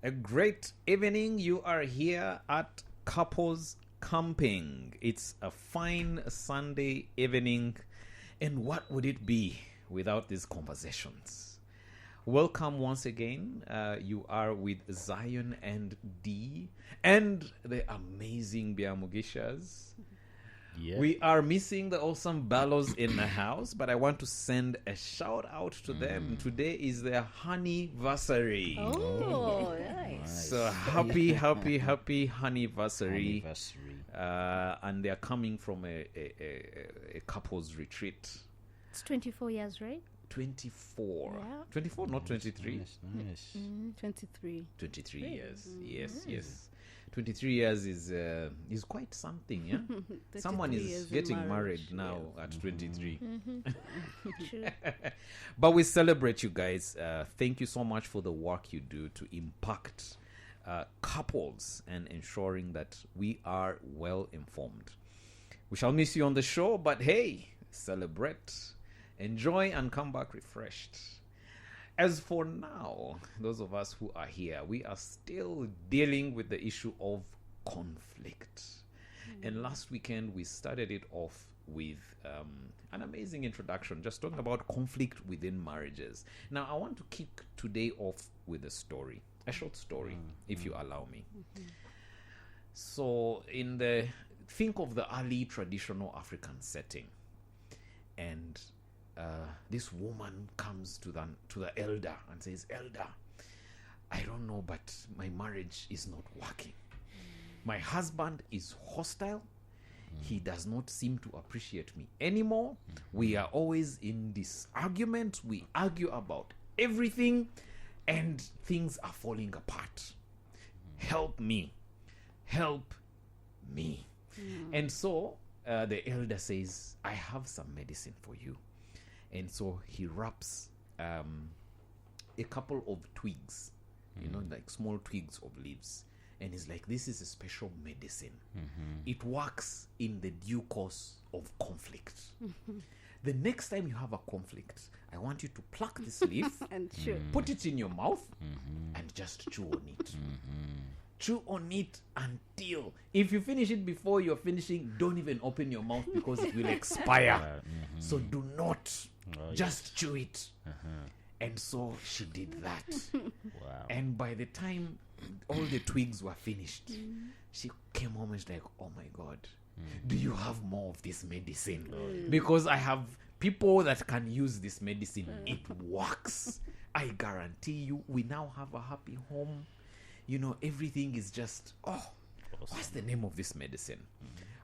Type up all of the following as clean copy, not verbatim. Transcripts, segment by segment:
A great evening. You are here at Couples Camping. It's a fine Sunday evening. And what would it be without these conversations? Welcome once again. You are with Zion and Dee and the amazing Biamugishas. Yeah. We are missing the awesome Bellows in the house, but I want to send a shout out to them. Today is their honeyversary. Oh, nice. So happy honeyversary. Anniversary. And they are coming from a couples retreat. It's 24 years, right? 24. Yeah. 24, not 23. Nice. 23. 23 years. Yes. 23 years is quite something, yeah? Someone 33 years is in getting married marriage, now at 23. True. But we celebrate you guys. Thank you so much for the work you do to impact couples and ensuring that we are well informed. We shall miss you on the show, but hey, celebrate, enjoy, and come back refreshed. As for now, those of us who are here, we are still dealing with the issue of conflict. And last weekend, we started it off with an amazing introduction, just talking about conflict within marriages. Now, I want to kick today off with a story, a short story, if you allow me. So, think of the early traditional African setting, and this woman comes to the elder and says, "Elder, I don't know, but my marriage is not working. My husband is hostile. He does not seem to appreciate me anymore. We are always in this argument. We argue about everything, and things are falling apart. Help me. Help me." And so the elder says, "I have some medicine for you." And so he wraps a couple of twigs, like small twigs of leaves. And he's like, "This is a special medicine. It works in the due course of conflict. The next time you have a conflict, I want you to pluck this leaf, And true. put it in your mouth, and just chew on it. Chew on it until, if you finish it before you're finishing, don't even open your mouth because it will expire. So do not. Just chew it." And so she did that. Wow. And by the time all the twigs were finished, she came home and she's like, "Oh my God, do you have more of this medicine? Because I have people that can use this medicine. It works. I guarantee you, we now have a happy home. Everything is just, what's the name of this medicine?"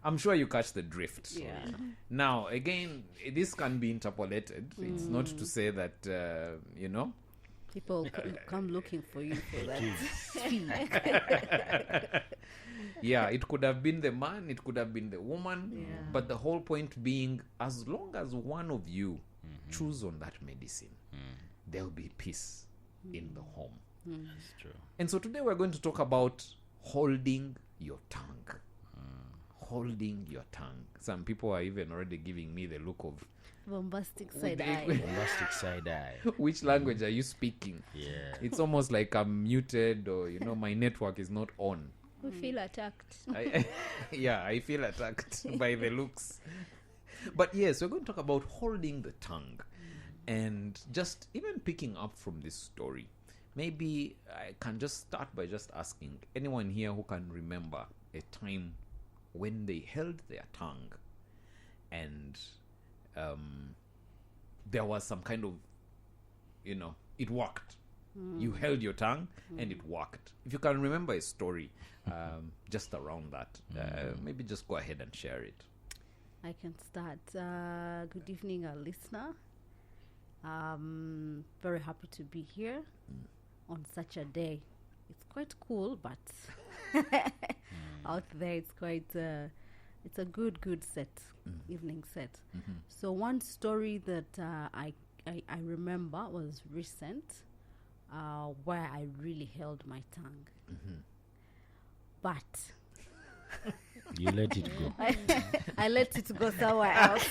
I'm sure you catch the drift. Yeah. Now, again, this can be interpolated. It's not to say that, People come looking for you for that. yeah, it could have been the man, it could have been the woman. Yeah. But the whole point being, as long as one of you choose on that medicine, there'll be peace in the home. That's true. And so today we're going to talk about holding your tongue. Holding your tongue. Some people are even already giving me the look of, Bombastic Would side they- eye. Bombastic side eye. which language are you speaking? Yeah. It's almost like I'm muted, or my network is not on. We feel attacked. I feel attacked by the looks. But yes, we're going to talk about holding the tongue, and just even picking up from this story. Maybe I can just start by just asking anyone here who can remember a time when they held their tongue and there was some kind of, it worked. You held your tongue and it worked. If you can remember a story just around that, maybe just go ahead and share it. I can start. Good evening, our listener. Very happy to be here on such a day. It's quite cool, but out there it's quite it's a good set, evening set. So one story that I remember was recent, where I really held my tongue, but You let it go. I let it go somewhere else.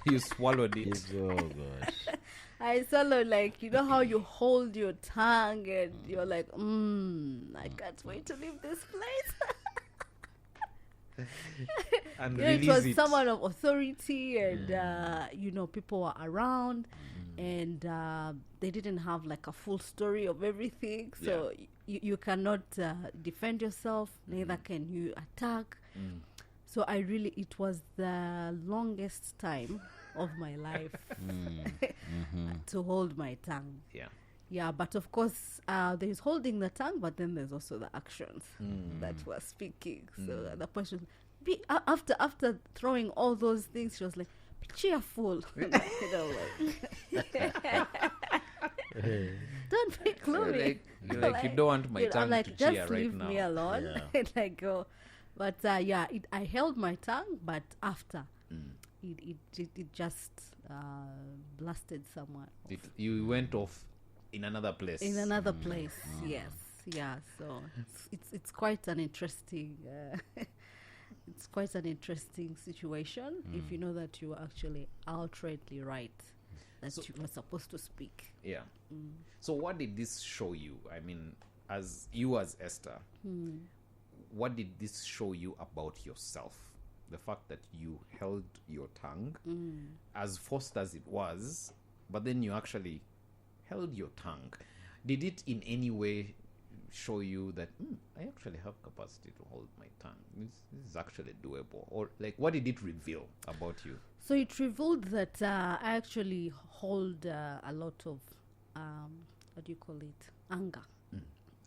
You swallowed it. Oh gosh. I swallowed, like, you know how you hold your tongue and you're like, I can't wait to leave this place. And You know, it release was it. someone of authority, and you know, people were around, and they didn't have like a full story of everything, so you cannot defend yourself, neither can you attack. So it was the longest time of my life to hold my tongue. Yeah, but of course, there's holding the tongue, but then there's also the actions that were speaking. So the person, after throwing all those things, she was like, "Be cheerful." You know, like, don't be gloomy. You're like, you don't want my you know, I'm tongue like, to just cheer right leave now. me alone. Yeah. And I go, but I held my tongue, but after it just blasted somewhere You went off in another place. in another place. Yes, yeah. So it's quite an interesting. It's quite an interesting situation if you know that you were actually outrightly right, that So- you were supposed to speak. Yeah. So what did this show you? I mean, as you as Esther, what did this show you about yourself? The fact that you held your tongue, as forced as it was, but then you actually held your tongue. Did it in any way show you that I actually have capacity to hold my tongue? This is actually doable. Or like, what did it reveal about you? So it revealed that I actually hold a lot of, what do you call it, anger.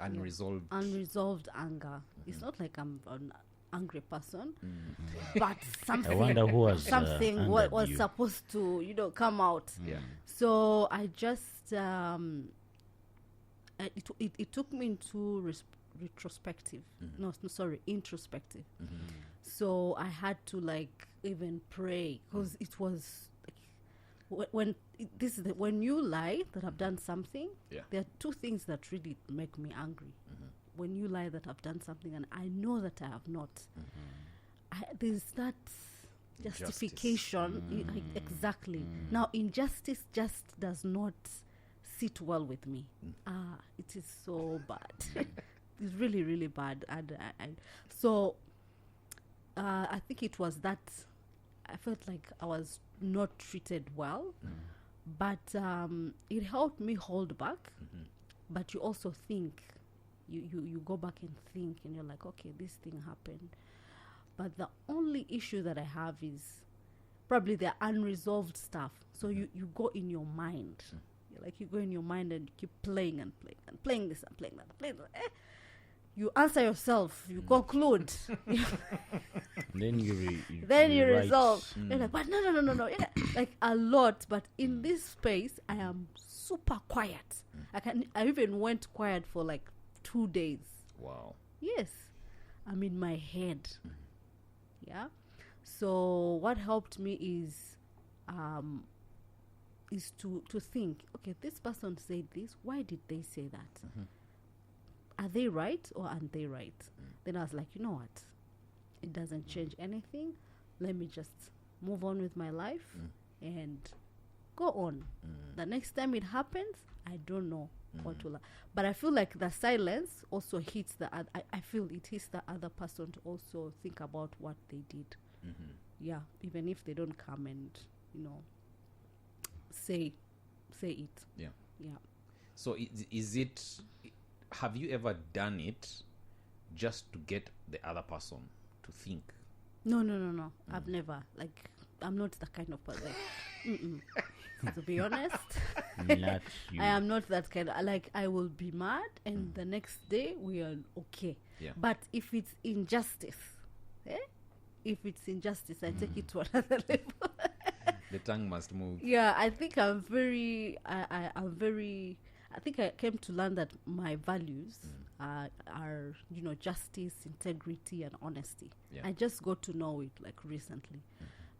Unresolved. Unresolved anger. It's not like I'm an angry person, but something. I wonder who was something angered was you. supposed to, come out. Yeah. So I just it took me into retrospective. No, sorry, introspective. So I had to like even pray, because it was like, when you lie that I've done something. Yeah. There are two things that really make me angry. When you lie that I've done something and I know that I have not, there's that justification. Exactly. Now, injustice just does not sit well with me. It is so bad. It's really, really bad. So I think it was that I felt like I was not treated well, but it helped me hold back. But you also think, you go back and think, and you're like, okay, this thing happened. But the only issue that I have is probably the unresolved stuff. So you go in your mind. You go in your mind and you keep playing and playing and playing this and playing that. And playing that. You answer yourself. You conclude. Then Then you write. resolve. You're like, but no. Yeah, like a lot. But in this space, I am super quiet. I even went quiet for like 2 days. Wow. Yes, I'm in my head. Yeah. So what helped me is to think, okay, this person said this. Why did they say that? Are they right or aren't they right? Then I was like, you know what? It doesn't change anything. Let me just move on with my life and go on. The next time it happens, I don't know what will. But I feel like the silence also hits the. I feel it hits the other person to also think about what they did. Yeah, even if they don't come and say it. Yeah. Yeah. So is it? Have you ever done it just to get the other person to think? No. I've never. Like, I'm not the kind of person. To be honest, Not you. I am not that kind of. Like, I will be mad, and the next day we are okay. Yeah. But if it's injustice, if it's injustice, I take it to another level. The tongue must move. Yeah, I think I'm very. I'm very. I think I came to learn that my values are justice, integrity, and honesty. Yeah. I just got to know it like recently,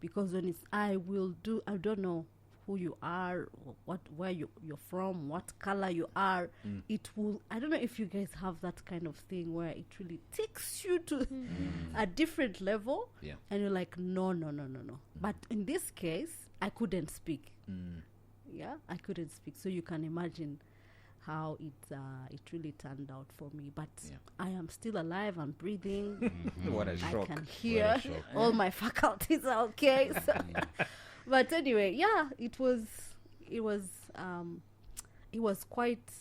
because when it's I don't know who you are, or where you're from, what color you are. It will. I don't know if you guys have that kind of thing where it really takes you to a different level, Yeah. and you're like, no. But in this case, I couldn't speak. Yeah, I couldn't speak. So you can imagine how it really turned out for me. But Yeah. I am still alive and breathing. What a I shock. can hear. shock. All my faculties are okay. So but anyway, yeah, it was quite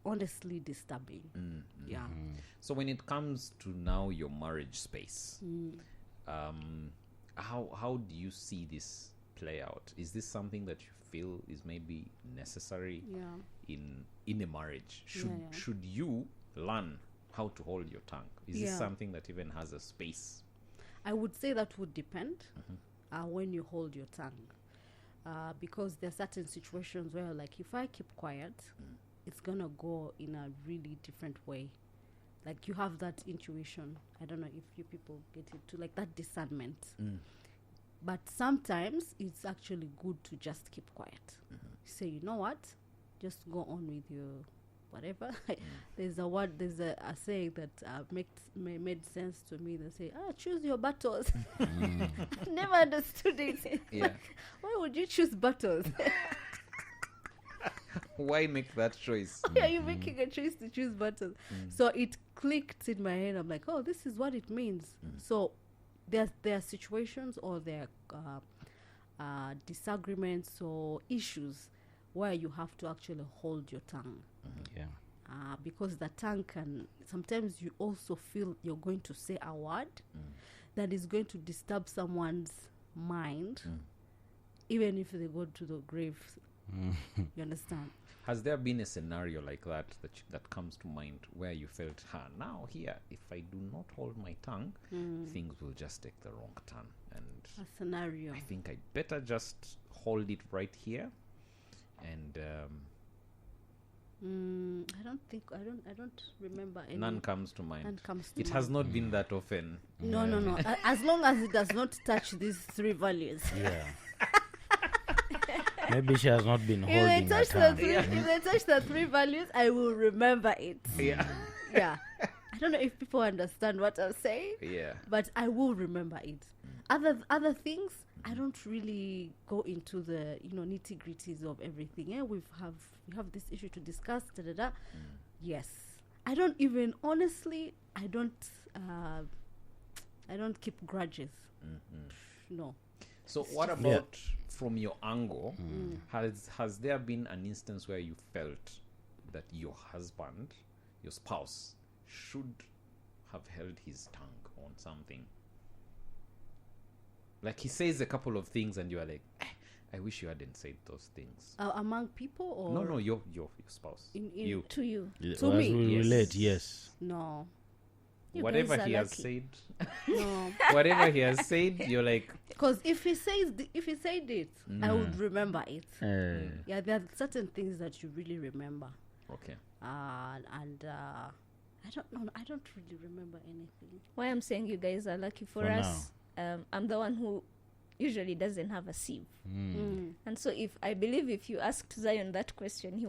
honestly disturbing. Yeah. So when it comes to now your marriage space, how do you see this play out? Is this something that you feel is maybe necessary Yeah. in a marriage? Yeah. Should you learn how to hold your tongue? Is this Yeah. something that even has a space? I would say that would depend when you hold your tongue. Because there are certain situations where, like, if I keep quiet, it's going to go in a really different way. Like, you have that intuition. I don't know if you people get it too, like that discernment. But sometimes it's actually good to just keep quiet. Say, you know what? Just go on with your whatever. There's a saying that made sense to me. They say, choose your battles. I never understood it. Yeah. Like, why would you choose battles? Why make that choice? Why are you making a choice to choose battles? So it clicked in my head. I'm like, oh, this is what it means. So there are situations or there are disagreements or issues where you have to actually hold your tongue. Yeah. Because the tongue can, sometimes you also feel you're going to say a word that is going to disturb someone's mind, even if they go to the grave. You understand? Has there been a scenario like that comes to mind where you felt, now here, if I do not hold my tongue, things will just take the wrong turn, and A scenario. I think I'd better just hold it right here, and I don't remember any. none comes to mind. None comes to It mind. has not been that often. No. As long as it does not touch these three values. Yeah. Maybe she has not been If holding they her touch the tongue. three, if they touch the three values, I will remember it. Yeah. Yeah. I don't know if people understand what I'm saying, Yeah. but I will remember it. Other things, I don't really go into the nitty gritties of everything. Yeah, we have this issue to discuss. Yes, I don't even honestly. I don't keep grudges. No. So what about from your angle? Has there been an instance where you felt that your husband, your spouse, should have held his tongue on something? Like he says a couple of things and you are like, I wish you hadn't said those things. Among people or No, your spouse. You. to you. As To me, we Yes. relate, yes. no. You Whatever guys are he has lucky. said, No. whatever he has said, you're like, Because if he said it, I would remember it. Yeah, there are certain things that you really remember. okay. And I don't know. I don't really remember anything. Why I'm saying you guys are lucky for For us. I'm the one who usually doesn't have a sieve, and so I believe if you asked Zion that question, he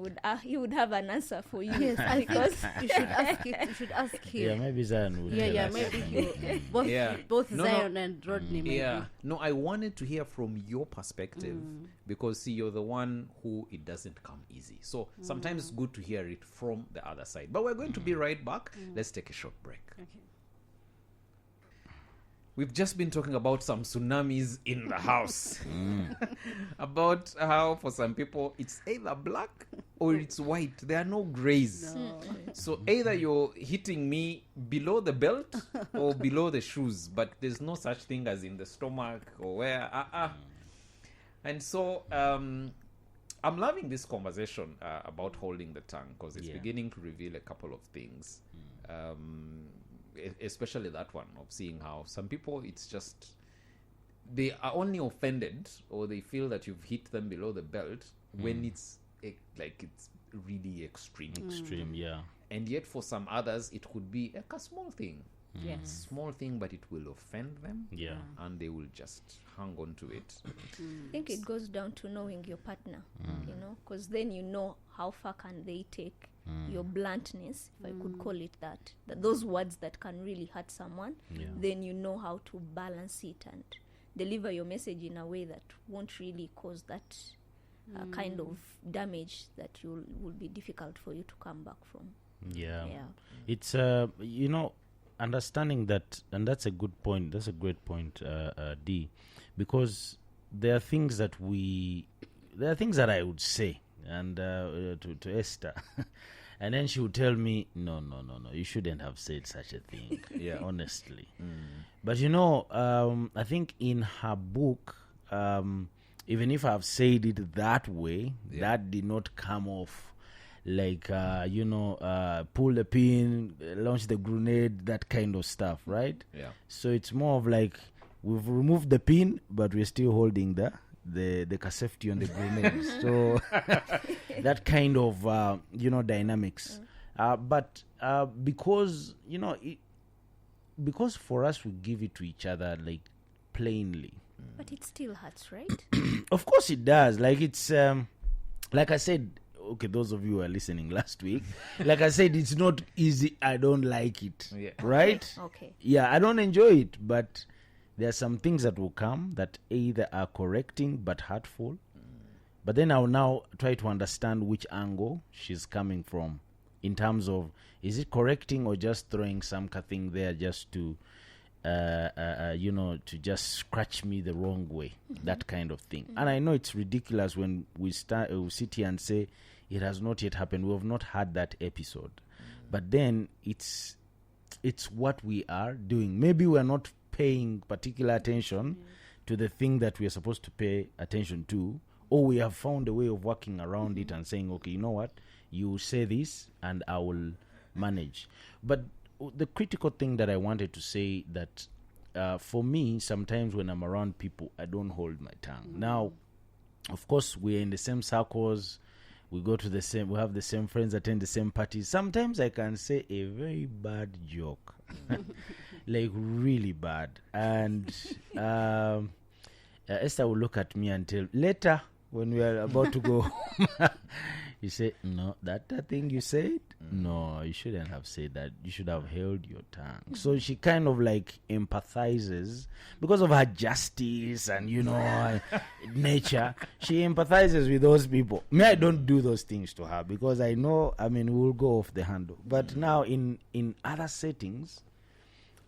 would have an answer for you. Yes, I because think you should ask it. You should ask Yeah, him. maybe Zion will tell Yeah, us. maybe he both Yeah. both No, Zion and Rodney. Maybe. Yeah. No, I wanted to hear from your perspective because see, you're the one who it doesn't come easy. So sometimes it's good to hear it from the other side. But we're going to be right back. Let's take a short break. Okay. We've just been talking about some tsunamis in the house. About how for some people it's either black or it's white. There are no grays. No. So either you're hitting me below the belt or below the shoes, but there's no such thing as in the stomach or where. And so I'm loving this conversation about holding the tongue because it's beginning to reveal a couple of things. Especially that one of seeing how some people it's just they are only offended or they feel that you've hit them below the belt when it's it's really extreme. Extreme, yeah. And yet for some others it could be like a small thing, Yes. small thing, but it will offend them Yeah. and they will just hang on to it. I think it goes down to knowing your partner, because then you know how far can they take your bluntness, if I could call it that those words that can really hurt someone. Yeah. Then you know how to balance it and deliver your message in a way that won't really cause that kind of damage that will be difficult for you to come back from. Yeah. Yeah. It's understanding that, and that's a good point. That's a great point, D, because there are things that I would say, and to Esther, and then she would tell me, no, you shouldn't have said such a thing. Yeah. Honestly. But I think in her book, even if I've said it that way, that did not come off like pull the pin, launch the grenade, that kind of stuff, right? Yeah. So it's more of like we've removed the pin, but we're still holding the safety on the grenade. So that kind of dynamics. But because because for us we give it to each other like plainly. But it still hurts, right? Of course it does. Like it's like I said. Okay, those of you who are listening last week, like I said, it's not easy. I don't like it. Yeah. Right? Okay. Yeah, I don't enjoy it, but there are some things that will come that either are correcting but hurtful. But then I'll now try to understand which angle she's coming from in terms of, is it correcting or just throwing some thing there just to to just scratch me the wrong way, that kind of thing. And I know it's ridiculous when we sit here and say it has not yet happened. We have not had that episode, but then it's what we are doing. Maybe we are not paying particular attention to the thing that we are supposed to pay attention to, or we have found a way of working around it and saying, okay, you know what, you say this and I will manage. But the critical thing that I wanted to say that for me, sometimes when I'm around people, I don't hold my tongue. Now, of course, we're in the same circles. We go to we have the same friends, attend the same parties. Sometimes I can say a very bad joke, like really bad. And Esther will look at me and tell, later, when we are about to go home, you say, no, that thing you said, no, you shouldn't have said that. You should have held your tongue. So she kind of like empathizes because of her justice and, nature. She empathizes with those people. Me, I don't do those things to her because I know, we'll go off the handle. But now in other settings,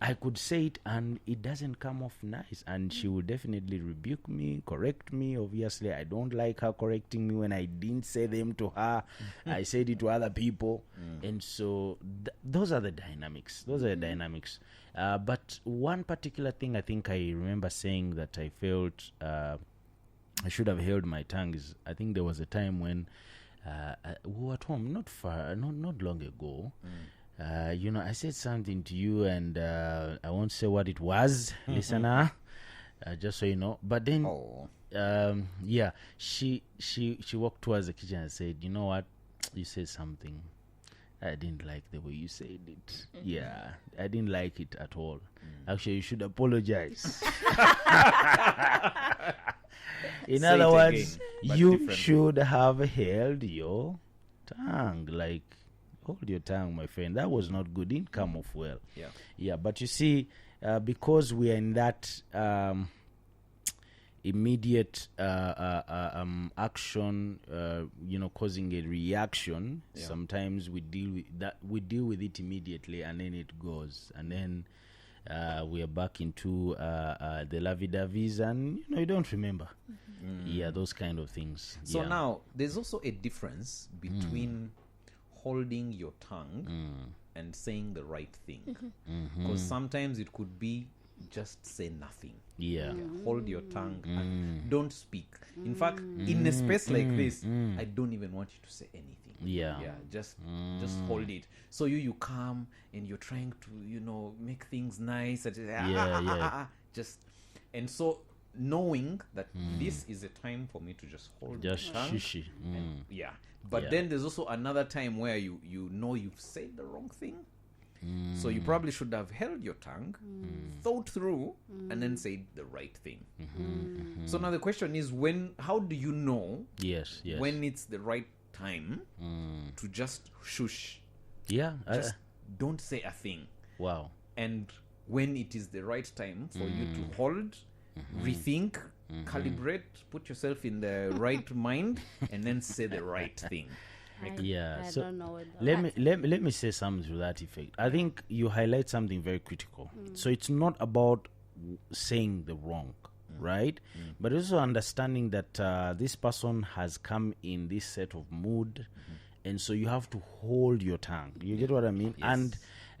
I could say it and it doesn't come off nice, and she will definitely rebuke me, correct me. Obviously, I don't like her correcting me when I didn't say them to her. I said it to other people. And so those are the dynamics. But one particular thing I think I remember saying that I felt I should have held my tongue is, I think there was a time when we were at home, not long ago. I said something to you, and I won't say what it was, listener, just so you know. But then, she walked towards the kitchen and said, "You know what? You said something. I didn't like the way you said it. Yeah, I didn't like it at all. Actually, you should apologize." In other words, you should have held your tongue. Like, hold your tongue, my friend. That was not good. Didn't come off well. Yeah. But you see, because we are in that immediate action, causing a reaction. Sometimes we deal with that. We deal with it immediately, and then it goes, and then we are back into the lovey-dovey's, and you don't remember. Yeah, those kind of things. So now there's also a difference between holding your tongue and saying the right thing, because sometimes it could be just say nothing. Hold your tongue and don't speak. In fact, in a space like this, I don't even want you to say anything. Just hold it. So you come and you're trying to make things nice, and so knowing that this is a time for me to just hold just my tongue. But then there's also another time where you know you've said the wrong thing. So you probably should have held your tongue, thought through, and then said the right thing. So now the question is, how do you know when it's the right time to just shush? Just don't say a thing. Wow. And when it is the right time for you to hold, rethink, calibrate, put yourself in the right mind, and then say the right thing. Yeah, I so don't know what let me say something to that effect. I think you highlight something very critical. So it's not about saying the wrong, right? But also understanding that this person has come in this set of mood, and so you have to hold your tongue. You get what I mean? Yes.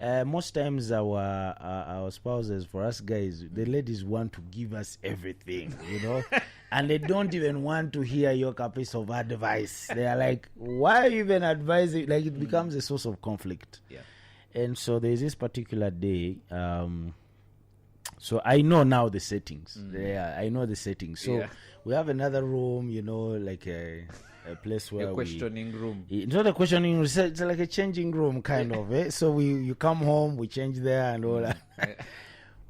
And most times our spouses, for us guys, the ladies want to give us everything, you know, and they don't even want to hear your piece of advice. They are like, why are you even advising? Like, it becomes a source of conflict. Yeah. And so there's this particular day. So I know now the settings. Yeah, I know the settings. So Yeah. we have another room, you know, like a place where A questioning room. it's not a questioning room, it's like a changing room kind of. So you come home, we change there and all that.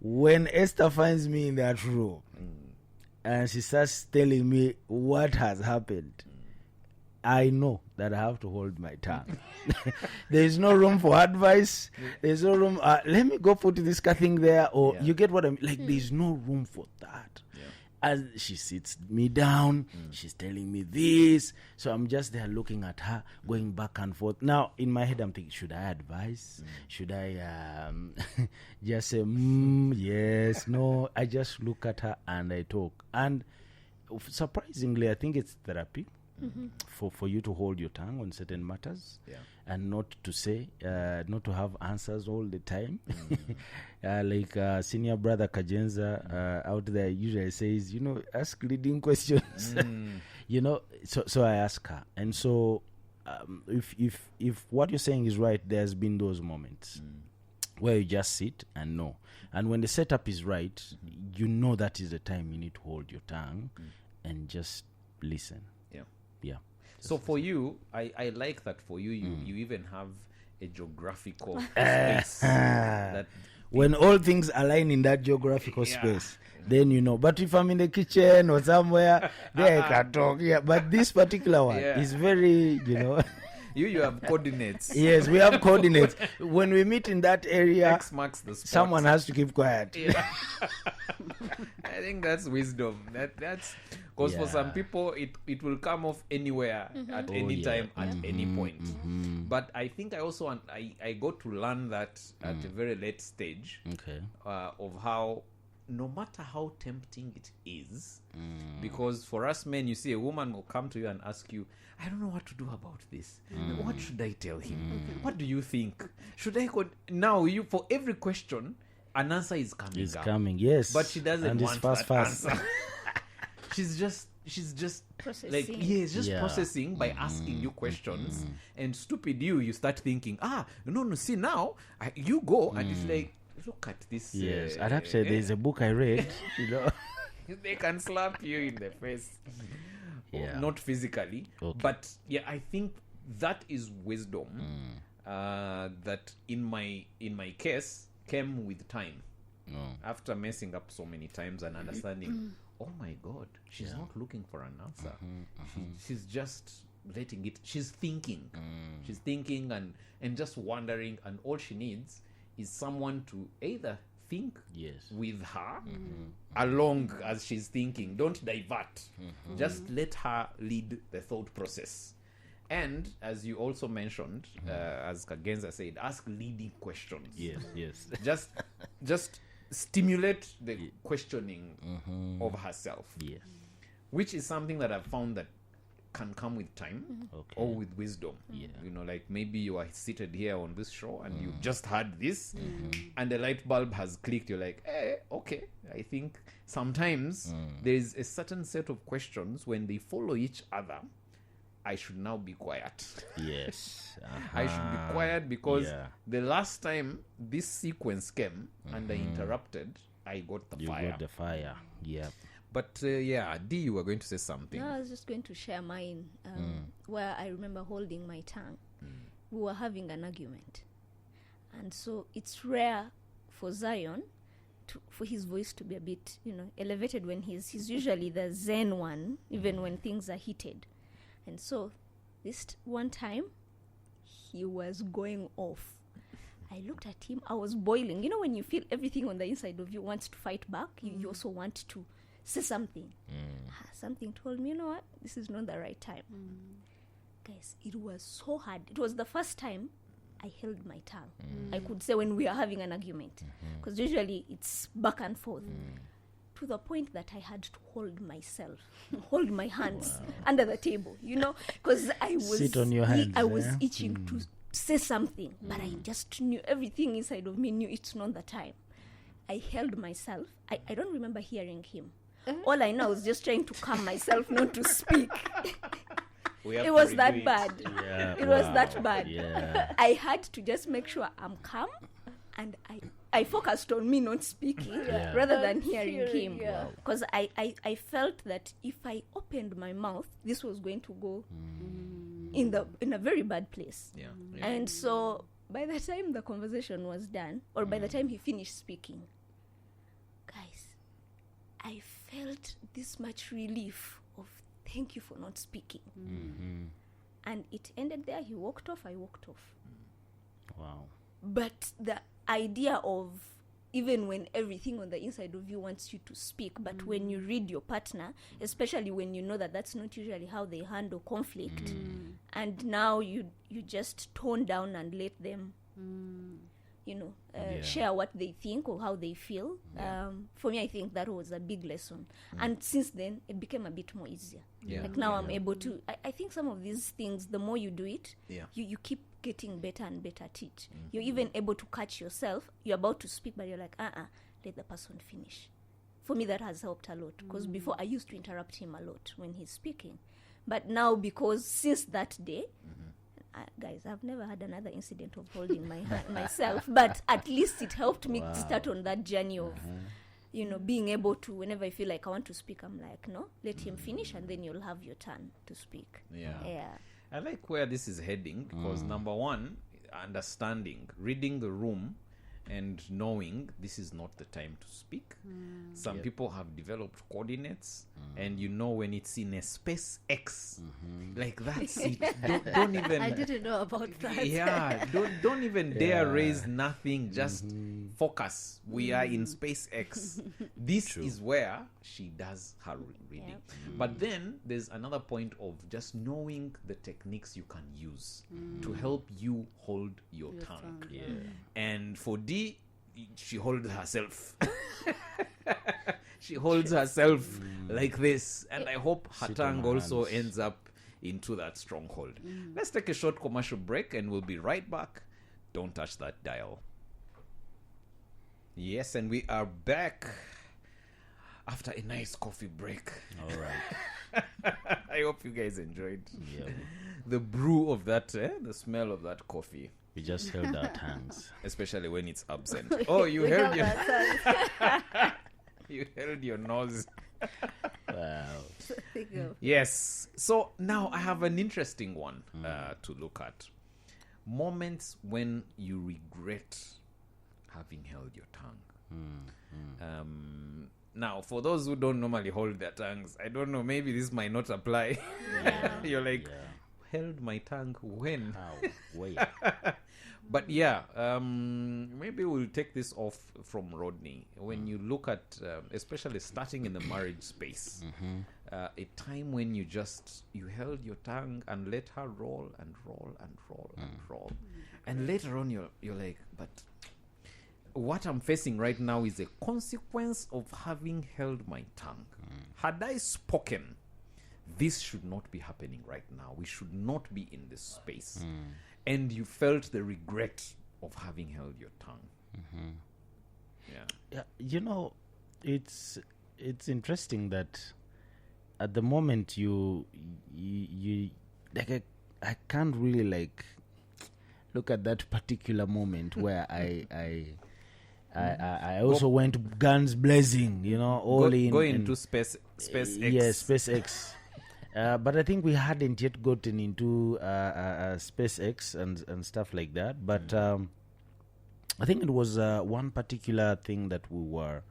When Esther finds me in that room and she starts telling me what has happened, I know that I have to hold my tongue. There is no room for advice. There's no room. Let me go put this thing there, or Yeah. you get what I mean. Like there's no room for that. Yeah. As she sits me down, she's telling me this. So I'm just there looking at her, going back and forth. Now in my head, I'm thinking, should I advise? Should I just say yes, no? I just look at her and I talk. And surprisingly, I think it's therapy. For you to hold your tongue on certain matters, Yeah. and not to say, not to have answers all the time. Like senior brother Kajenza out there usually says, you know, ask leading questions. You know, so I ask her, and so if what you're saying is right, there's been those moments where you just sit and know, and when the setup is right, you know that is the time you need to hold your tongue and just listen. Yeah. So for you, I like that for you, you even have a geographical space that When all things align in that geographical space, then you know. But if I'm in the kitchen or somewhere, there I can talk. Yeah, but this particular one is very, you know. you have coordinates. Yes, we have coordinates. When we meet in that area, X marks the spot. someone has to keep quiet. Yeah. I think that's wisdom. That's because for some people it will come off anywhere at any time at any point. But I think I also I got to learn that at a very late stage Okay. of how no matter how tempting it is, because for us men, you see a woman will come to you and ask you, I don't know what to do about this. What should I tell him? What do you think? Should I now you for every question an answer is coming It's up. coming, yes. But she doesn't and want it's fast, that fast. answer. she's just Processing. like just Yeah. processing by asking you questions. And stupid you start thinking, no, see now you go and it's like, look at this. Yes, and actually, there's a book I read, you know. They can slap you in the face. Yeah. Not physically, Okay. but yeah, I think that is wisdom that in my case came with time. After messing up so many times and understanding, oh my God, she's not looking for an answer. She's just letting it. She's thinking. She's thinking and just wondering, and all she needs is someone to either think Yes. with her along as she's thinking. Don't divert. Just let her lead the thought process. And as you also mentioned, as Kagenza said, ask leading questions. Yes. Just stimulate the questioning of herself, Yes. which is something that I've found that can come with time Okay. or with wisdom. Yeah. You know, like maybe you are seated here on this show and you've just heard this and the light bulb has clicked. You're like, okay, I think sometimes there is a certain set of questions when they follow each other. I should now be quiet. Yes. I should be quiet because Yeah. the last time this sequence came and I interrupted, I got the You fire. got the fire. Yeah. But yeah, D, you were going to say something. No, I was just going to share mine, where I remember holding my tongue. We were having an argument. And so it's rare for Zion for his voice to be a bit, elevated when he's usually the zen one, even when things are heated. And so this one time, he was going off. I looked at him, I was boiling. You know when you feel everything on the inside of you wants to fight back? You also want to say something. Something told me, you know what, this is not the right time. Guys, it was so hard. It was the first time I held my tongue. I could say when we are having an argument, because usually it's back and forth. To the point that I had to hold myself, hold my hands under the table, because I was Sit on your hands, I was yeah? itching to say something, but I just knew, everything inside of me knew it's not the time. I held myself. I don't remember hearing him. All I know was just trying to calm myself not to speak. It was that bad. Yeah, It was that bad. Yeah. I had to just make sure I'm calm, and I focused on me not speaking Yeah. rather Not than hearing hearing, him. yeah. Because I felt that if I opened my mouth, this was going to go in a very bad place. Yeah. And so by the time the conversation was done, or by the time he finished speaking, guys, I felt this much relief of thank you for not speaking. And it ended there. He walked off, I walked off. Wow. But the idea of, even when everything on the inside of you wants you to speak, but when you read your partner, especially when you know that that's not usually how they handle conflict, and now you just tone down and let them share what they think or how they feel. For me, I think that was a big lesson. And since then, it became a bit more easier. Yeah. Like now I'm able to, I think some of these things, the more you do it, Yeah. you keep getting better and better at it. You're even able to catch yourself. You're about to speak, but you're like, let the person finish. For me, that has helped a lot, because before I used to interrupt him a lot when he's speaking. But now, because since that day, guys, I've never had another incident of holding my hand myself, but at least it helped me start on that journey of, being able to, whenever I feel like I want to speak, I'm like, no, let him finish, and then you'll have your turn to speak. Yeah. Yeah. I like where this is heading because number one, understanding, reading the room and knowing this is not the time to speak. Some people have developed coordinates, and when it's in a space X, like that's it. Don't even. I didn't know about that. Yeah, don't even dare raise nothing. Just focus. We are in space X. This is where she does her reading. Yep. But then there's another point of just knowing the techniques you can use to help you hold your tongue. Yeah. And for D, she holds herself. She holds herself like this, and I hope her Sit on tongue her also hands. ends up into that stronghold. Let's take a short commercial break, and we'll be right back. Don't touch that dial. Yes, and we are back after a nice coffee break. All right. I hope you guys enjoyed Yeah. the brew of that, the smell of that coffee, We just held our tongues. especially when it's absent. Oh, you held you held your nose. Wow. Think of- Yes. So now I have an interesting one to look at. Moments when you regret having held your tongue. Now, for those who don't normally hold their tongues, I don't know, maybe this might not apply. You're like, Yeah. held my tongue when? How? Wait. But yeah, maybe we'll take this off from Rodney. When you look at, especially starting in the marriage space, a time when you held your tongue and let her roll and roll and roll and roll, and later on you're like, but what I'm facing right now is a consequence of having held my tongue. Had I spoken, this should not be happening right now. We should not be in this space. And you felt the regret of having held your tongue. Yeah. Yeah, it's interesting that at the moment you like I can't really like look at that particular moment where I also went guns blazing, all in Go into SpaceX. Yes, SpaceX. But I think we hadn't yet gotten into SpaceX and stuff like that. But I think it was one particular thing that we were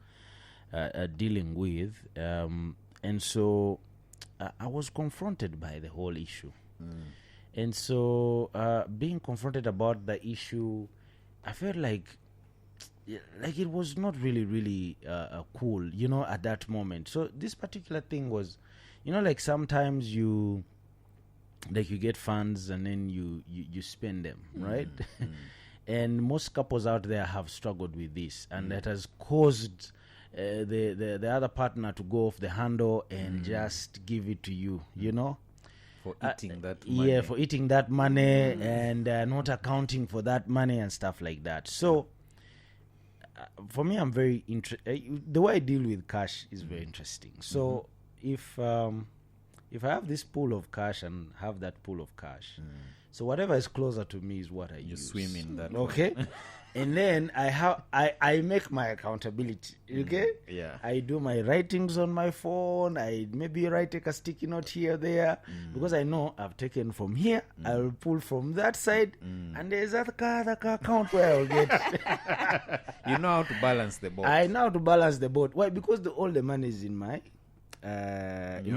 dealing with. And so I was confronted by the whole issue. And so being confronted about the issue, I felt like like it was not really cool, at that moment. So this particular thing was, like sometimes you get funds and then you spend them, right? And most couples out there have struggled with this, and that has caused the other partner to go off the handle and just give it to you, For eating that money. Yeah, for eating that money and not accounting for that money and stuff like that. So for me, I'm very the way I deal with cash is very interesting. So if I have this pool of cash and have that pool of cash, so whatever is closer to me is what I You use. swim in that. Okay. And then I make my accountability. Okay. Yeah. I do my writings on my phone. I maybe take a sticky note here, there, because I know I've taken from here. I will pull from that side, and there's other account where I'll get. You know how to balance the boat. I know how to balance the boat. Why? Because all the money is in my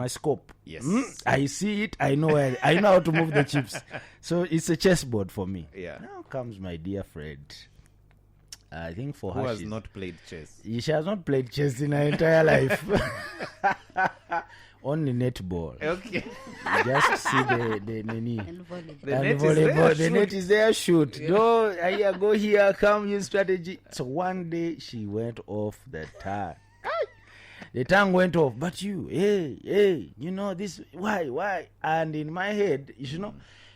scope. Yes. I see it. I know I know how to move the chips. So it's a chessboard for me. Yeah. Now comes my dear Fred. I think for Who her, has not played chess? she has not played chess in her entire life. Only netball. Okay. You just see the nini. And volleyball. The And net is volleyball. there, The shoot. net is there, shoot. No, here, go here, come, use strategy. So one day she went off the tongue. The tongue went off, but hey, this, why? And in my head,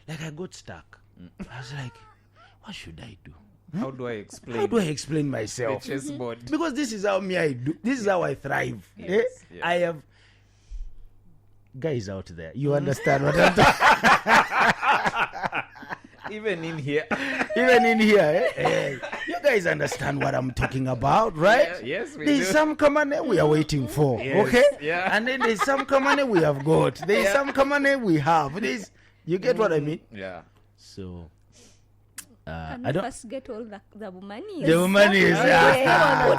like I got stuck. I was like, what should I do? How do I explain? How do I explain the myself? chessboard? Because this is how I do. This is how I thrive. Yes, yes. I have guys out there. You understand what I'm talking? Even in here. Even in here, you guys understand what I'm talking about, right? Yeah, yes, we There's do. some Kamane we are waiting for, Yes, okay? yeah. And then there's some Kamane we have got. There's some Kamane we have. You get what I mean? Yeah. So, Can I we don't. first get all the money? The money is Put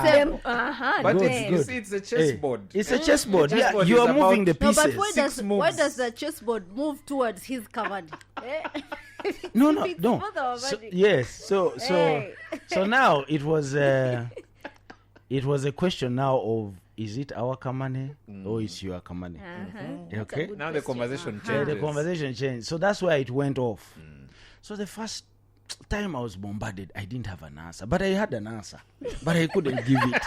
them. But Good, you good. see, it's a chessboard. It's a chessboard. Yeah, Chessboard you is are moving the about- No, pieces. but why moves. does the chessboard move towards his command? No. It's both our So, money. yes. So Hey. so now it was a question now of, is it our Kamane or is your Kamane? Okay. Now the conversation Yeah, changes. the conversation changed. So that's why it went off. So the first time I was bombarded, I didn't have an answer, but I had an answer, but I couldn't give it.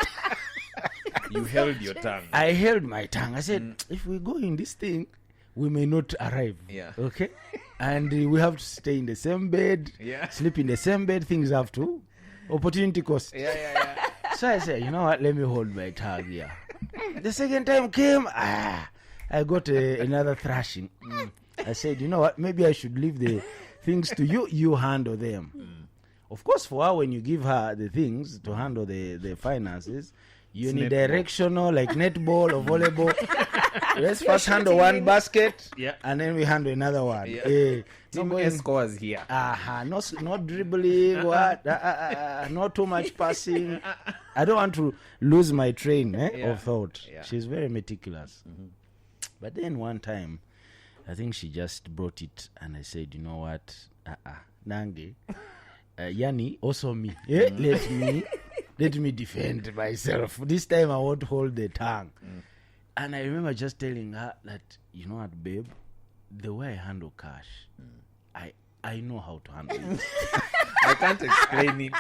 You held your tongue. I held my tongue. I said, if we go in this thing, we may not arrive. Yeah. Okay. And we have to stay in the same bed, Yeah. sleep in the same bed. Things have to opportunity cost. Yeah. So I said, you know what? Let me hold my tongue here. The second time came, I got another thrashing. I said, you know what? Maybe I should leave the things to you. You handle them. Of course, for her, when you give her the things to handle the finances, you It's need netball. directional, like netball or volleyball. Let's first handle one basket, Yeah. and then we handle another one. Yeah. Not Team going- A scores here. not dribbling, what? Not too much passing. I don't want to lose my train Yeah. of thought. Yeah. She's very meticulous. But then one time, I think she just brought it, and I said, you know what? Nange, Yani, also me. Let me defend myself. This time I won't hold the tongue. And I remember just telling her that, you know what, babe, the way I handle cash, I know how to handle it. I can't explain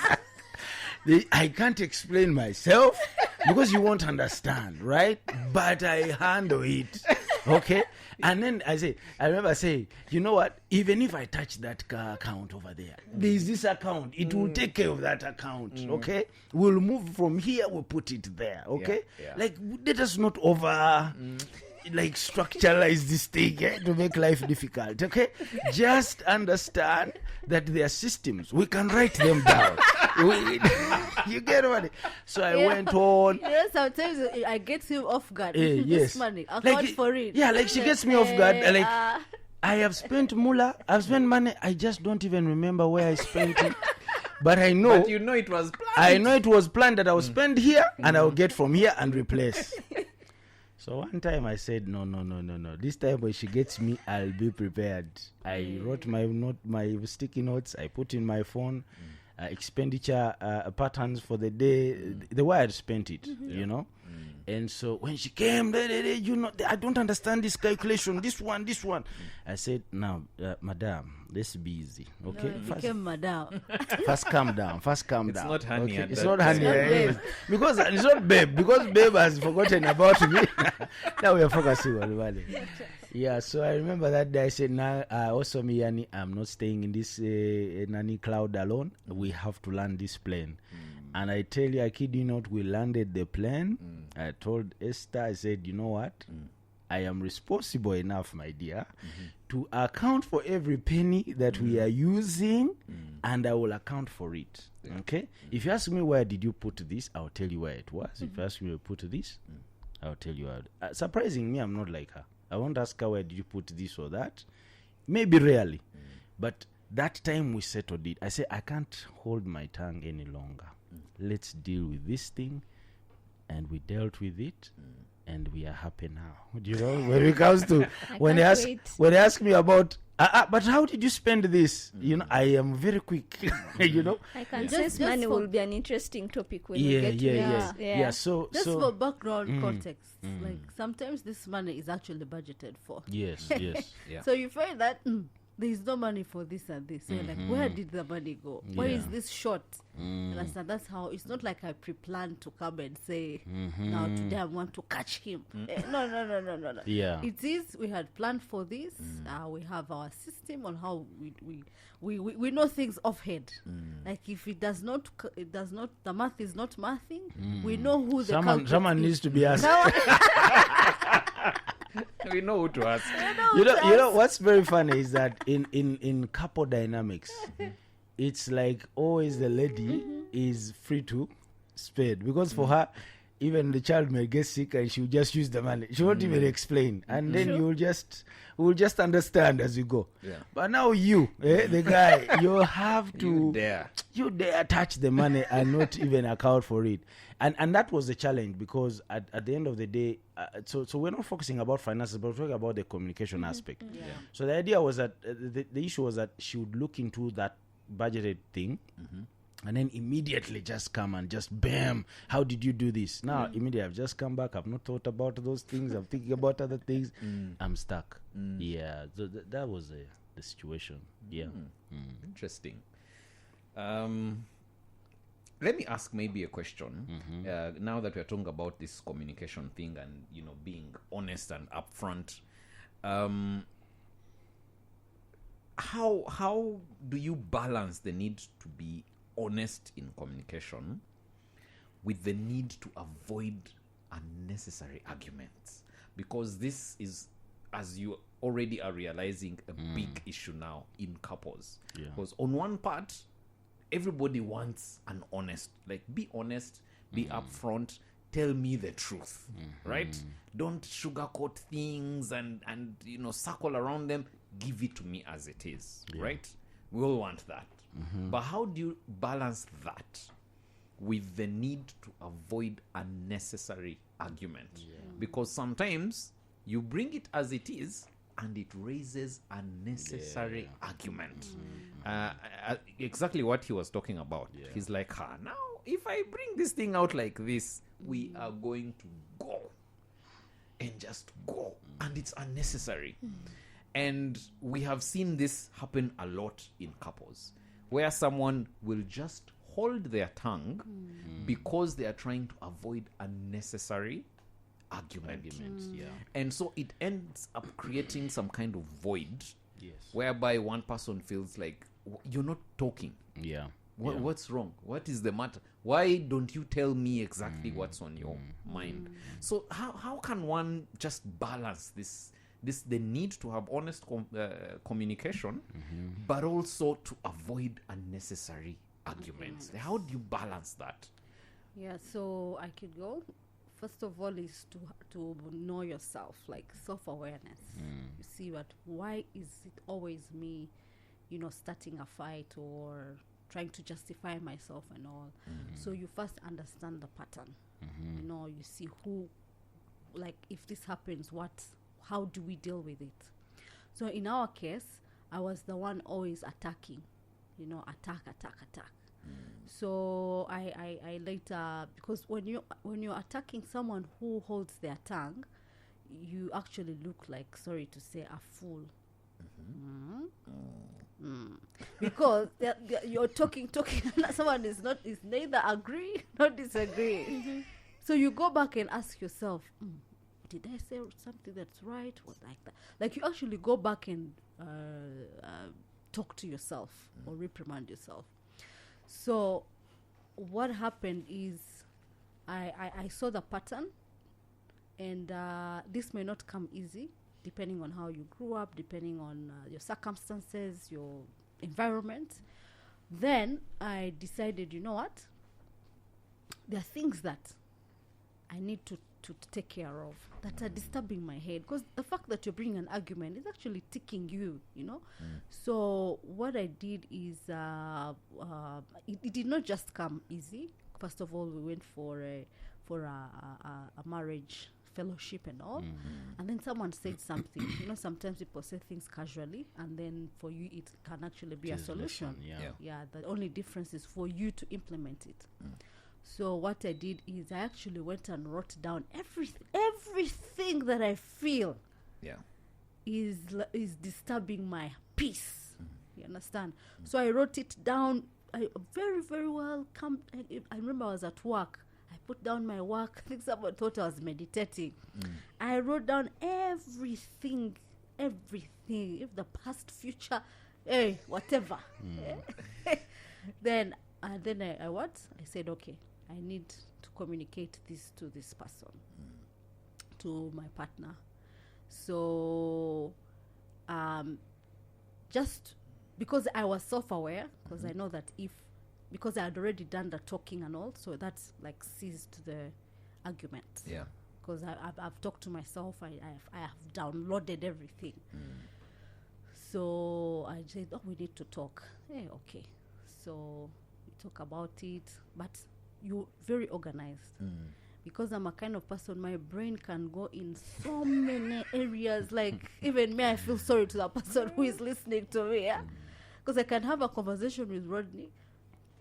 it. I can't explain myself because you won't understand, right? But I handle it. Okay? And then I remember saying, you know what? Even if I touch that account over there, there's this account. It will take care of that account. Okay? We'll move from here, we'll put it there. Okay? Yeah. Like, let us not like structuralize this thing to make life difficult. Okay? Just understand that there are systems. We can write them down. You get what? So I went on. Sometimes I get him off guard. Yes. This money, account for it. Yeah, like she gets me off guard. Like I have spent moolah, I've spent money. I just don't even remember where I spent it. But I know. But you know it was planned. I know it was planned that I will spend here and I will get from here and replace. So one time I said, no. This time when she gets me, I'll be prepared. I wrote my sticky notes. I put in my phone. expenditure patterns for the day, the way I'd spent it, you know. And so when she came, you know, I don't understand this calculation, this one. I said, now, madam, let's be easy, okay? No, it became madam. First calm down. It's not honey Okay? at It's that not time. honey. It's not babe. Because it's not babe. Because babe has forgotten about me. Now we are focusing on money. Yeah, so I remember that day I said, nah, also me, Yani, I'm not staying in this nanny cloud alone. We have to land this plane. And I tell you, I kid you not, we landed the plane. I told Esther, I said, you know what? I am responsible enough, my dear, to account for every penny that we are using, and I will account for it. Okay? If you ask me where did you put this, I'll tell you where it was. If you ask me where you put this, I'll tell you where. Surprising me, I'm not like her. I won't ask her where did you put this or that. Maybe rarely. But that time we settled it. I said, I can't hold my tongue any longer. Let's deal with this thing. And we dealt with it. And we are happy now. Do you know, when it comes to when they ask me about but how did you spend this? You know, I am very quick. You know, I can Just- sense just money for- will be an interesting topic when we yeah, get to yeah, it. yeah. So Just so for background context, like sometimes this money is actually budgeted for. yes. Yeah. So you find that there is no money for this and this. So you're like, where did the money go? Where is Yeah. this short? And that's how it's not like I pre-planned to come and say, now today I want to catch him. No. Yeah. It is we had planned for this. We have our system on how we know things offhand. Like if it does not, the math is not mathing. We know who the culprit Someone is. needs to be asked. We know who to ask. You know what's very funny is that in couple dynamics, it's like always the lady is free to spend, because for her, even the child may get sick and she'll just use the money. She won't even explain, and then we'll just understand as you go. Yeah. But now the guy, you have to You dare. you dare touch the money and not even account for it. And that was the challenge, because at the end of the day, so we're not focusing about finances, but we're talking about the communication aspect. Yeah. So the idea was that the issue was that she would look into that budgeted thing, and then immediately just come and just bam, how did you do this? Now immediately I've just come back, I've not thought about those things, I'm thinking about other things, I'm stuck. Yeah, so that was the situation. Yeah. Interesting. Let me ask maybe a question. Now that we're talking about this communication thing and being honest and upfront, how do you balance the need to be honest in communication with the need to avoid unnecessary arguments? Because this is, as you already are realizing, a big issue now in couples. Yeah. Because on one part, everybody wants an honest, like, be honest, be upfront, tell me the truth, right? Don't sugarcoat things and circle around them. Give it to me as it is, right? We all want that. But how do you balance that with the need to avoid unnecessary argument? Because sometimes you bring it as it is and it raises unnecessary argument. Exactly what he was talking about. He's like, now if I bring this thing out like this, we are going to go and just go, and it's unnecessary. And we have seen this happen a lot in couples, where someone will just hold their tongue because they are trying to avoid unnecessary argument. Yeah. And so it ends up creating some kind of void, Yes. whereby one person feels like, you're not talking. Yeah. What's wrong? What is the matter? Why don't you tell me exactly what's on your mind? So how can one just balance this the need to have honest communication, but also to avoid unnecessary arguments? How do you balance that? Yeah, so I could go. First of all, is to know yourself, like self-awareness. You see why is it always me, starting a fight or trying to justify myself and all. So you first understand the pattern. You see who, like, if this happens, how do we deal with it? So in our case, I was the one always attacking, attack. So I later, because when you're attacking someone who holds their tongue, you actually look like, sorry to say, a fool. Because you're talking and someone is neither agree nor disagree. So you go back and ask yourself, did I say something that's right or like that? Like you actually go back and talk to yourself or reprimand yourself. So what happened is I saw the pattern, and this may not come easy depending on how you grew up, depending on your circumstances, your environment. Then I decided, you know what? There are things that I need to take care of that are disturbing my head, because the fact that you're bringing an argument is actually ticking you, you know. So what I did is it did not just come easy. First of all, we went for a marriage fellowship and all, and then someone said something. You know, sometimes people say things casually, and then for you it can actually be a solution. The only difference is for you to implement it. So what I did is I actually went and wrote down everything that I feel is disturbing my peace. You understand? So I wrote it down. I very, very well. I remember I was at work. I put down my work. I think someone thought I was meditating. I wrote down everything, if the past, future, whatever. Then I said, okay, I need to communicate this to this person, to my partner. So, just because I was self-aware, because I know that because I had already done the talking and all, so that's like ceased the argument. Yeah. Because I've talked to myself, I have downloaded everything. So I said, we need to talk. Okay. So we talk about it, but you're very organized. Because I'm a kind of person, my brain can go in so many areas. Like, even me, I feel sorry to the person who is listening to me. Because I can have a conversation with Rodney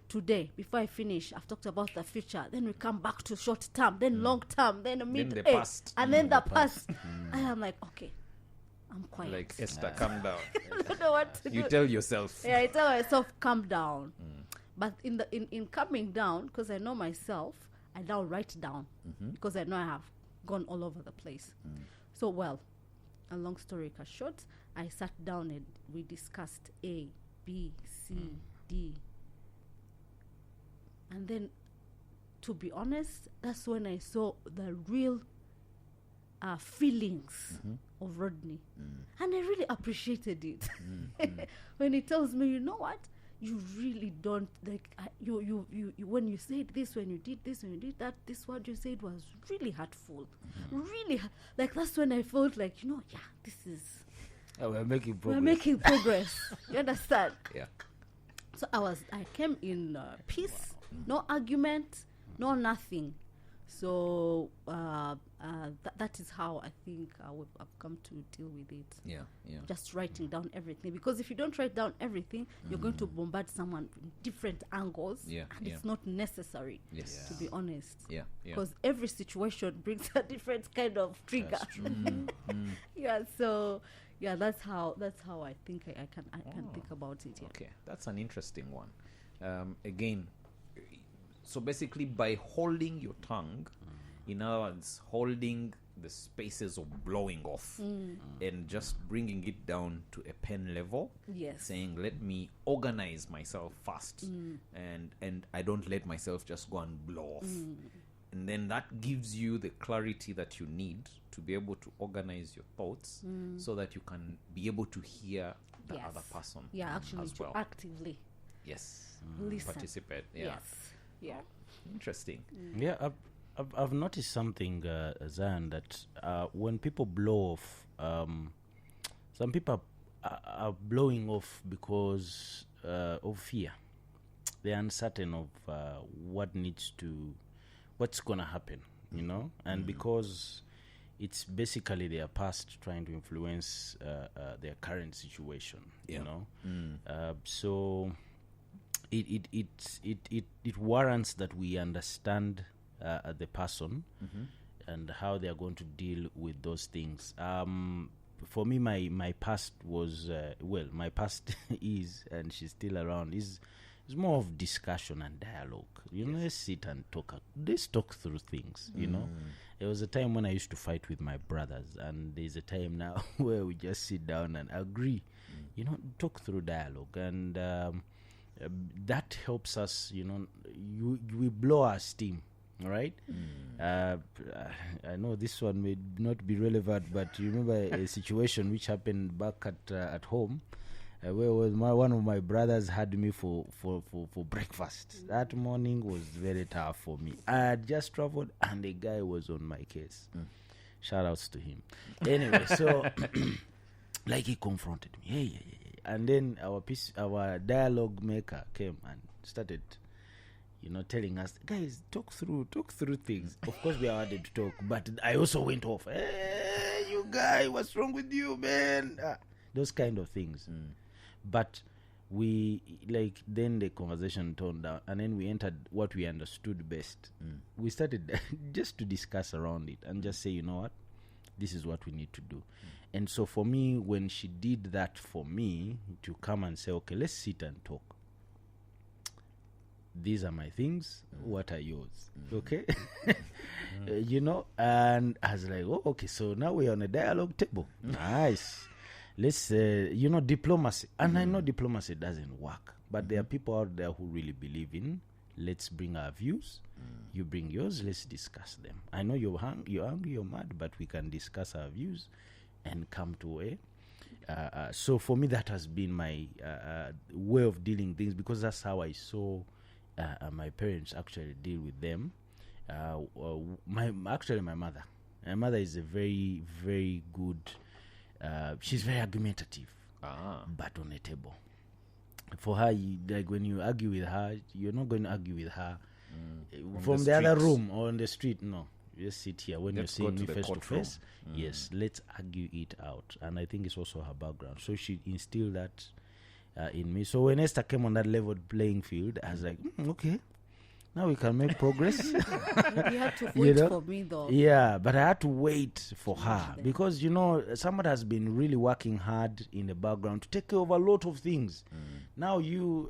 today. Before I finish, I've talked about the future. Then we come back to short term, then long term, then the past. And then the past. I am like, okay, I'm quiet. Like, Esther, calm down. I don't know what to do. You tell yourself. Yeah, I tell myself, calm down. But in calming down, because I know myself, I now write down, because I know I have gone all over the place. So, a long story cut short, I sat down and we discussed A, B, C, D. And then, to be honest, that's when I saw the real feelings of Rodney. And I really appreciated it. When he tells me, you know what? You really don't, like, you when you said this, when you did this, when you did that, this what you said was really hurtful. Really, like, that's when I felt like, this is... we're making progress. We're making progress. You understand? Yeah. So I came in peace, no argument, no nothing. So that is how I think I've come to deal with it. Yeah. Just writing down everything, because if you don't write down everything, you're going to bombard someone from different angles, and it's not necessary. Yes. To be honest. Yeah. Because every situation brings a different kind of trigger. That's true. Yeah. So that's how I think I can think about it. Yeah. Okay, that's an interesting one. Again, so basically, by holding your tongue, in other words, holding the spaces of blowing off and just bringing it down to a pen level, Yes. saying, let me organize myself first, and I don't let myself just go and blow off. And then that gives you the clarity that you need to be able to organize your thoughts so that you can be able to hear the Yes. other person Actually, as to well. actively listen. Participate. Yeah. Yes. Yeah. Interesting. Yeah, I've noticed something, Zion, that when people blow off, some people are blowing off because of fear. They're uncertain of what's going to happen, and because it's basically their past trying to influence their current situation, So it warrants that we understand the person and how they are going to deal with those things. For me, my past was my past is, and she's still around, is more of discussion and dialogue. Let's sit and talk. Let's talk through things. There was a time when I used to fight with my brothers, and there's a time now where we just sit down and agree. Talk through dialogue, and that helps us. We blow our steam. All right. I know this one may not be relevant, but you remember a situation which happened back at home, where one of my brothers had me for breakfast. That morning was very tough for me. I had just traveled, and the guy was on my case. Shout outs to him. Anyway, so like he confronted me, hey, and then our dialogue maker came and started telling us, guys, talk through things. Of course, we are wanted to talk, but I also went off. Hey, you guy, what's wrong with you, man? Those kind of things. But we, then the conversation toned down, and then we entered what we understood best. We started just to discuss around it and just say, you know what, this is what we need to do. And so for me, when she did that for me, to come and say, okay, let's sit and talk. These are my things. What are yours? Okay. And I was like, oh, okay, so now we're on a dialogue table. Nice. Let's, diplomacy. And I know diplomacy doesn't work, but there are people out there who really believe in, let's bring our views. You bring yours, let's discuss them. I know you're angry, you're mad, but we can discuss our views and come to a so for me, that has been my way of dealing things, because that's how I saw my parents actually deal with them. My mother. My mother is a very, very good. She's very argumentative, but on a table. For her, when you argue with her, you're not going to argue with her from the other room or on the street. No, you just sit here when you're seeing me face to face. Yes, let's argue it out. And I think it's also her background. So she instilled that in me. So when Esther came on that leveled playing field, I was like, okay, now we can make progress. You had to wait for me, though. Yeah, but I had to wait for her because, somebody has been really working hard in the background to take care of a lot of things. Now you,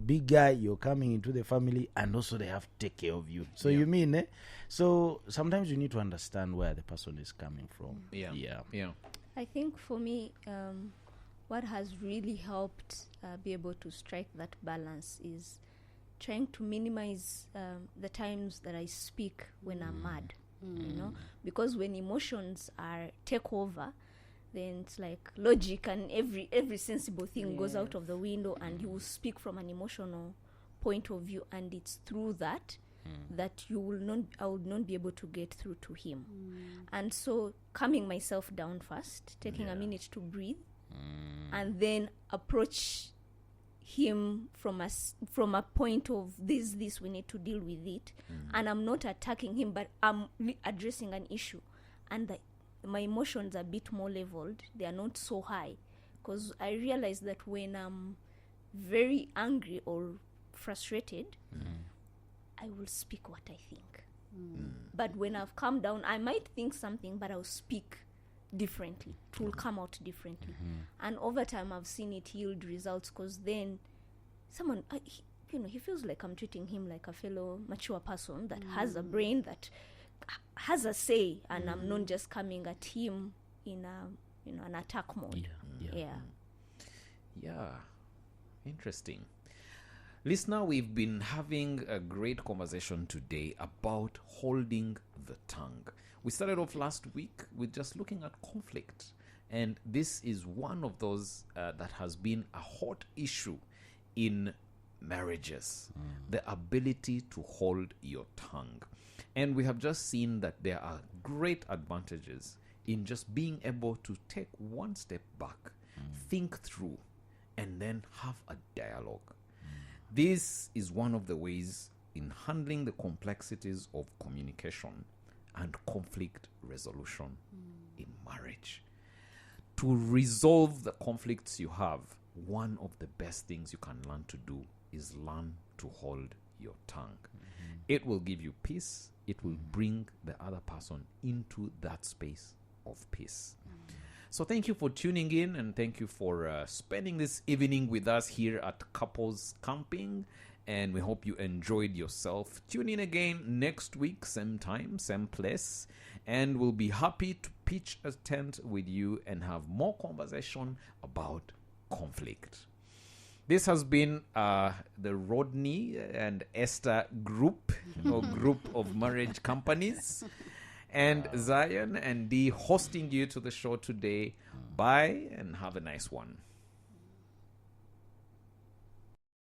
big guy, you're coming into the family, and also they have to take care of you. So you mean, So sometimes you need to understand where the person is coming from. Yeah. I think for me, what has really helped be able to strike that balance is trying to minimize the times that I speak when I'm mad, because when emotions take over, then it's like logic and every sensible thing goes out of the window, and you will speak from an emotional point of view, and it's through that that I would not be able to get through to him. And so calming myself down first, taking a minute to breathe, and then approach him from a point of this we need to deal with it, and I'm not attacking him, but I'm addressing an issue, and my emotions are a bit more leveled. They are not so high, because I realize that when I'm very angry or frustrated, I will speak what I think. But when I've calmed down, I might think something, but I'll speak differently. It will come out differently. And over time, I've seen it yield results, because then someone, he feels like I'm treating him like a fellow mature person that has a brain, that has a say, and I'm not just coming at him in an attack mode. Yeah. Interesting. Listener, we've been having a great conversation today about holding the tongue. We started off last week with just looking at conflict, and this is one of those that has been a hot issue in marriages, the ability to hold your tongue. And we have just seen that there are great advantages in just being able to take one step back, think through, and then have a dialogue. This is one of the ways in handling the complexities of communication and conflict resolution in marriage. To resolve the conflicts you have, one of the best things you can learn to do is learn to hold your tongue. It will give you peace. It will bring the other person into that space of peace. So thank you for tuning in, and thank you for spending this evening with us here at Couples Camping. And we hope you enjoyed yourself. Tune in again next week, same time, same place. And we'll be happy to pitch a tent with you and have more conversation about conflict. This has been the Rodney and Esther group or group of marriage companies. And Zion and Dee hosting you to the show today. Bye and have a nice one.